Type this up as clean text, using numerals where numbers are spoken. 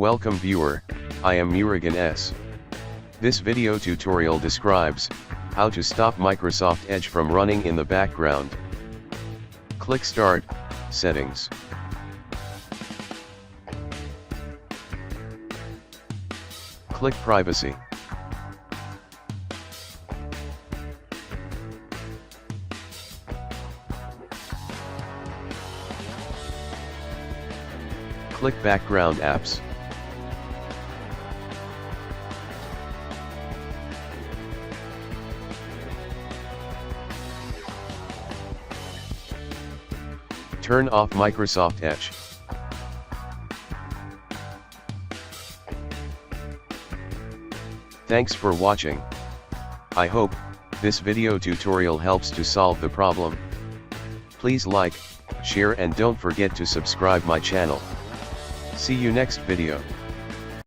Welcome viewer, I am Murugan S. This video tutorial describes how to stop Microsoft Edge from running in the background. Click Start, Settings. Click Privacy. Click Background Apps. Turn off Microsoft Edge. Thanks for watching. I hope this video tutorial helps to solve the problem. Please like, share and don't forget to subscribe my channel. See you next video.